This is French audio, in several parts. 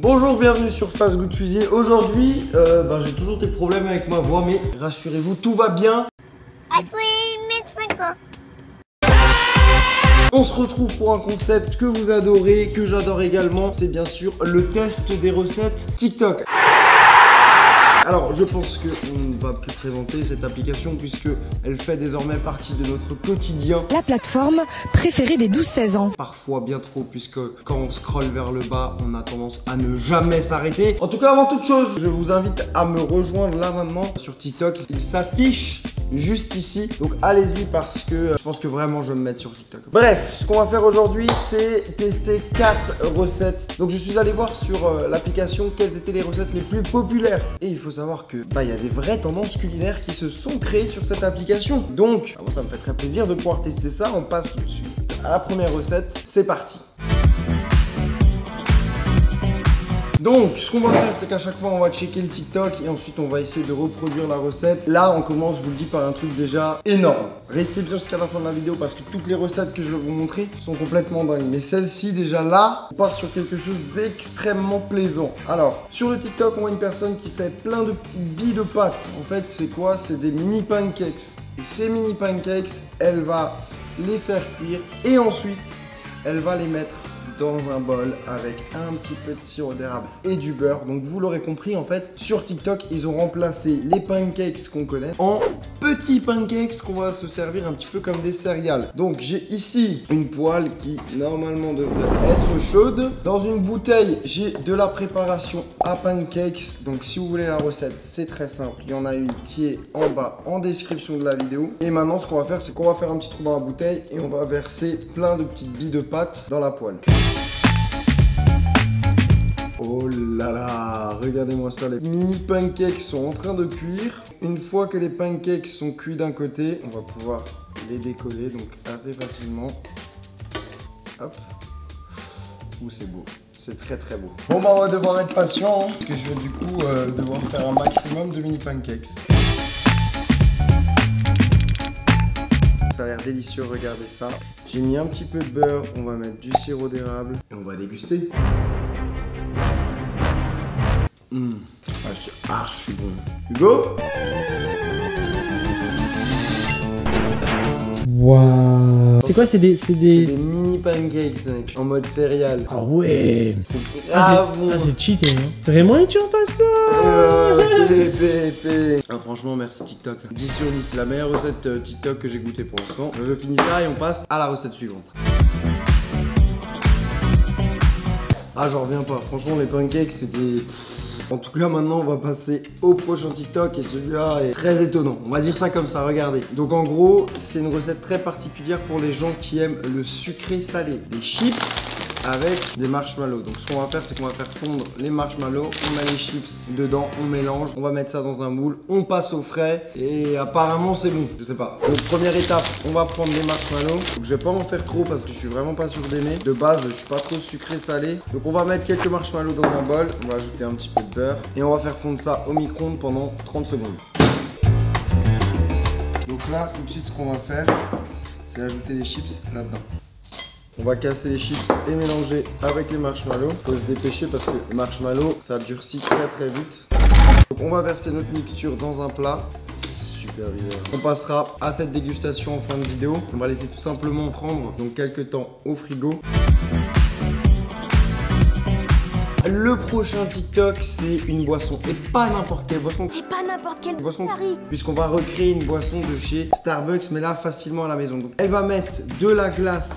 Bonjour, bienvenue sur Fast Good Cuisine. Aujourd'hui, j'ai toujours des problèmes avec ma voix, mais rassurez-vous, tout va bien. On se retrouve pour un concept que vous adorez, que j'adore également. C'est bien sûr le test des recettes TikTok. Alors, je pense qu'on ne va plus présenter cette application puisque elle fait désormais partie de notre quotidien. La plateforme préférée des 12-16 ans. Parfois bien trop, puisque quand on scrolle vers le bas, on a tendance à ne jamais s'arrêter. En tout cas, avant toute chose, je vous invite à me rejoindre là maintenant sur TikTok. Il s'affiche juste ici, donc allez-y parce que je pense que vraiment je vais me mettre sur TikTok. Bref, ce qu'on va faire aujourd'hui, c'est tester 4 recettes. Donc je suis allé voir sur l'application quelles étaient les recettes les plus populaires. Et il faut savoir que il y a des vraies tendances culinaires qui se sont créées sur cette application. Donc ça me fait très plaisir de pouvoir tester ça. On passe tout de suite à la première recette. C'est parti. Donc, ce qu'on va faire, c'est qu'à chaque fois, on va checker le TikTok et ensuite, on va essayer de reproduire la recette. Là, on commence, je vous le dis, par un truc déjà énorme. Restez bien jusqu'à la fin de la vidéo parce que toutes les recettes que je vais vous montrer sont complètement dingues. Mais celle-ci, déjà là, on part sur quelque chose d'extrêmement plaisant. Alors, sur le TikTok, on voit une personne qui fait plein de petites billes de pâtes. En fait, c'est quoi? C'est des mini pancakes. Et ces mini pancakes, elle va les faire cuire et ensuite, elle va les mettre dans un bol avec un petit peu de sirop d'érable et du beurre. Donc vous l'aurez compris, en fait sur TikTok ils ont remplacé les pancakes qu'on connaît en petits pancakes qu'on va se servir un petit peu comme des céréales. Donc j'ai ici une poêle qui normalement devrait être chaude. Dans une bouteille j'ai de la préparation à pancakes. Donc si vous voulez la recette, c'est très simple, il y en a une qui est en bas en description de la vidéo. Et maintenant ce qu'on va faire, c'est qu'on va faire un petit trou dans la bouteille et on va verser plein de petites billes de pâte dans la poêle. Oh là là, regardez-moi ça, les mini pancakes sont en train de cuire. Une fois que les pancakes sont cuits d'un côté, on va pouvoir les décoller donc assez facilement. Hop. Ouh, c'est beau. C'est très très beau. Bon on va devoir être patient parce que je vais du coup devoir faire un maximum de mini pancakes. Ça a l'air délicieux, regardez ça. J'ai mis un petit peu de beurre, on va mettre du sirop d'érable et on va déguster. C'est archi bon. Hugo? Waouh. C'est quoi? C'est des mini pancakes mec, en mode céréales. Ah ouais. C'est grave bon. Ah c'est cheaté hein. Vraiment tu en fasses ça? Franchement merci TikTok. 10 sur 10, c'est la meilleure recette TikTok que j'ai goûté pour l'instant. Je finis ça et on passe à la recette suivante. Ah j'en reviens pas, franchement les pancakes c'était... En tout cas maintenant on va passer au prochain TikTok et celui-là est très étonnant. On va dire ça comme ça, regardez. Donc en gros c'est une recette très particulière pour les gens qui aiment le sucré salé. Des chips avec des marshmallows. Donc ce qu'on va faire c'est qu'on va faire fondre les marshmallows. On met les chips dedans, on mélange. On va mettre ça dans un moule, on passe au frais et apparemment c'est bon, je sais pas. Donc première étape, on va prendre les marshmallows. Donc je vais pas en faire trop parce que je suis vraiment pas sûr d'aimer. De base je suis pas trop sucré salé. Donc on va mettre quelques marshmallows dans un bol. On va ajouter un petit peu de beurre et on va faire fondre ça au micro-ondes pendant 30 secondes. Donc là tout de suite ce qu'on va faire c'est ajouter les chips là-dedans. On va casser les chips et mélanger avec les marshmallows. Faut se dépêcher parce que le marshmallow ça durcit très très vite. Donc on va verser notre mixture dans un plat. C'est super bizarre. On passera à cette dégustation en fin de vidéo. On va laisser tout simplement prendre donc quelques temps au frigo. Le prochain TikTok, c'est une boisson et pas n'importe quelle boisson. C'est pas n'importe quelle boisson, puisqu'on va recréer une boisson de chez Starbucks, mais là facilement à la maison. Donc, elle va mettre de la glace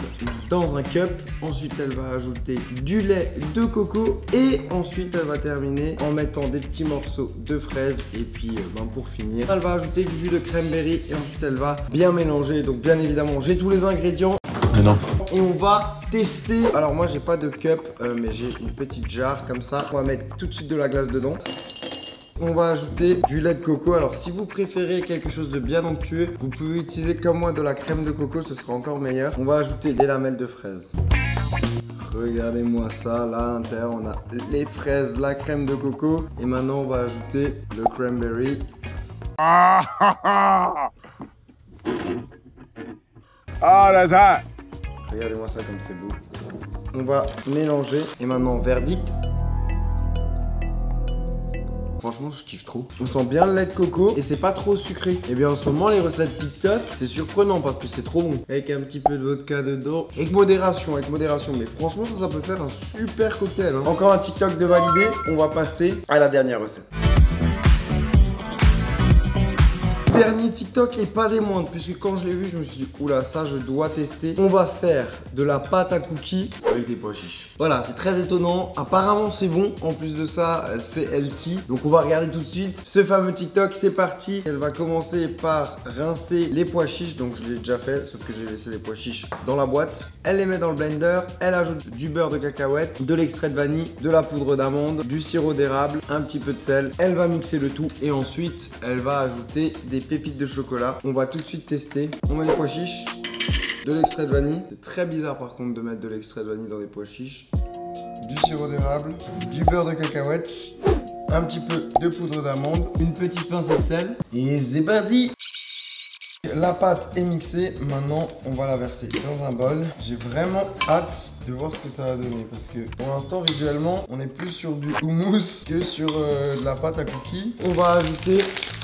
dans un cup. Ensuite, elle va ajouter du lait de coco et ensuite, elle va terminer en mettant des petits morceaux de fraises. Et puis, pour finir, elle va ajouter du jus de cranberry et ensuite, elle va bien mélanger. Donc, bien évidemment, j'ai tous les ingrédients. Mais non. Et on va tester. Alors moi j'ai pas de cup mais j'ai une petite jarre comme ça. On va mettre tout de suite de la glace dedans. On va ajouter du lait de coco. Alors si vous préférez quelque chose de bien onctueux, vous pouvez utiliser comme moi de la crème de coco, ce sera encore meilleur. On va ajouter des lamelles de fraises. Regardez-moi ça, là à l'intérieur on a les fraises, la crème de coco. Et maintenant on va ajouter le cranberry. Ah là ça. Regardez-moi ça comme c'est beau. On va mélanger. Et maintenant verdict. Franchement, je kiffe trop. On sent bien le lait de coco et c'est pas trop sucré. Et bien en ce moment, les recettes TikTok, c'est surprenant parce que c'est trop bon. Avec un petit peu de vodka dedans. Avec modération. Mais franchement, ça peut faire un super cocktail. Hein. Encore un TikTok de validé. On va passer à la dernière recette. Dernier TikTok et pas des moindres, puisque quand je l'ai vu, je me suis dit, oula, ça je dois tester. On va faire de la pâte à cookies avec des pois chiches. Voilà, c'est très étonnant. Apparemment, c'est bon. En plus de ça, c'est healthy. Donc, on va regarder tout de suite ce fameux TikTok. C'est parti. Elle va commencer par rincer les pois chiches. Donc, je l'ai déjà fait, sauf que j'ai laissé les pois chiches dans la boîte. Elle les met dans le blender. Elle ajoute du beurre de cacahuète, de l'extrait de vanille, de la poudre d'amande, du sirop d'érable, un petit peu de sel. Elle va mixer le tout et ensuite, elle va ajouter des pépites de chocolat. On va tout de suite tester. On met les pois chiches, de l'extrait de vanille. C'est très bizarre par contre de mettre de l'extrait de vanille dans les pois chiches. Du sirop d'érable, du beurre de cacahuète, un petit peu de poudre d'amande, une petite pincée de sel et c'est parti. La pâte est mixée, maintenant on va la verser dans un bol. J'ai vraiment hâte de voir ce que ça va donner parce que pour l'instant visuellement on est plus sur du houmous que sur de la pâte à cookies. On va ajouter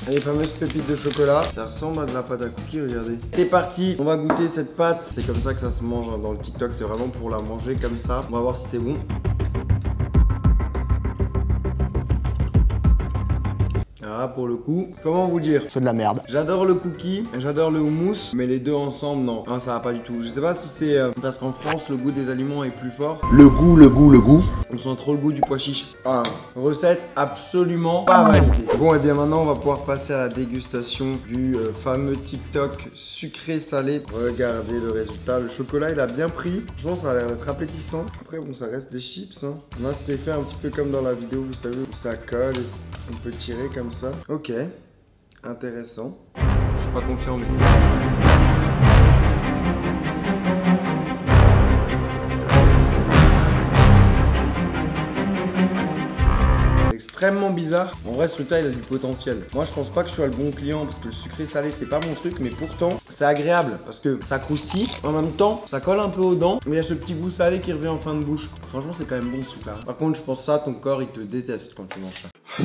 les fameuses pépites de chocolat. Ça ressemble à de la pâte à cookies, regardez. C'est parti, on va goûter cette pâte. C'est comme ça que ça se mange dans le TikTok, c'est vraiment pour la manger comme ça. On va voir si c'est bon. Ah, pour le coup, comment vous dire? C'est de la merde. J'adore le cookie, j'adore le houmous, mais les deux ensemble, non. Non, ça va pas du tout. Je sais pas si c'est parce qu'en France, le goût des aliments est plus fort. Le goût. On sent trop le goût du pois chiche. Ah, recette absolument pas validée. Bon, et bien maintenant, on va pouvoir passer à la dégustation du fameux TikTok sucré-salé. Regardez le résultat. Le chocolat, il a bien pris. Je pense que ça a l'air d'être appétissant. Après, bon, ça reste des chips. Hein. On a cet effet un petit peu comme dans la vidéo, vous savez, où ça colle et on peut tirer comme ça. Ok, intéressant. Je suis pas confiant, mais... extrêmement bizarre. En vrai, ce truc-là, il a du potentiel. Moi, je pense pas que je sois le bon client parce que le sucré salé, c'est pas mon truc, mais pourtant, c'est agréable parce que ça croustille. En même temps, ça colle un peu aux dents, mais il y a ce petit goût salé qui revient en fin de bouche. Franchement, c'est quand même bon ce truc-là. Par contre, je pense ça, ton corps, il te déteste quand tu manges ça.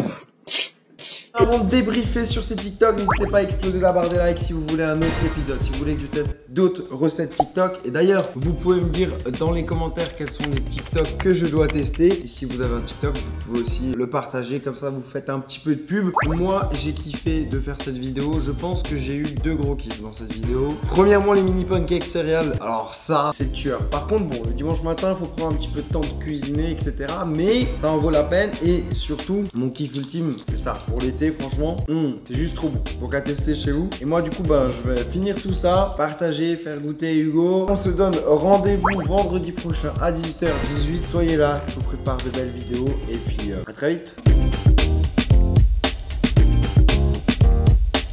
Avant de débriefer sur ces TikTok, n'hésitez pas à exploser la barre des likes si vous voulez un autre épisode, si vous voulez que je teste d'autres recettes TikTok. Et d'ailleurs, vous pouvez me dire dans les commentaires quels sont les TikTok que je dois tester. Et si vous avez un TikTok, vous pouvez aussi le partager, comme ça vous faites un petit peu de pub. Moi, j'ai kiffé de faire cette vidéo. Je pense que j'ai eu deux gros kiffs dans cette vidéo. Premièrement, les mini pancakes céréales. Alors ça, c'est tueur. Par contre, bon, le dimanche matin, il faut prendre un petit peu de temps de cuisiner, etc. Mais ça en vaut la peine. Et surtout, mon kiff ultime, c'est ça. Pour l'été, franchement, c'est juste trop bon. Donc à tester chez vous. Et moi du coup je vais finir tout ça, partager, faire goûter Hugo. On se donne rendez-vous vendredi prochain à 18h18. Soyez là, je vous prépare de belles vidéos. Et puis à très vite.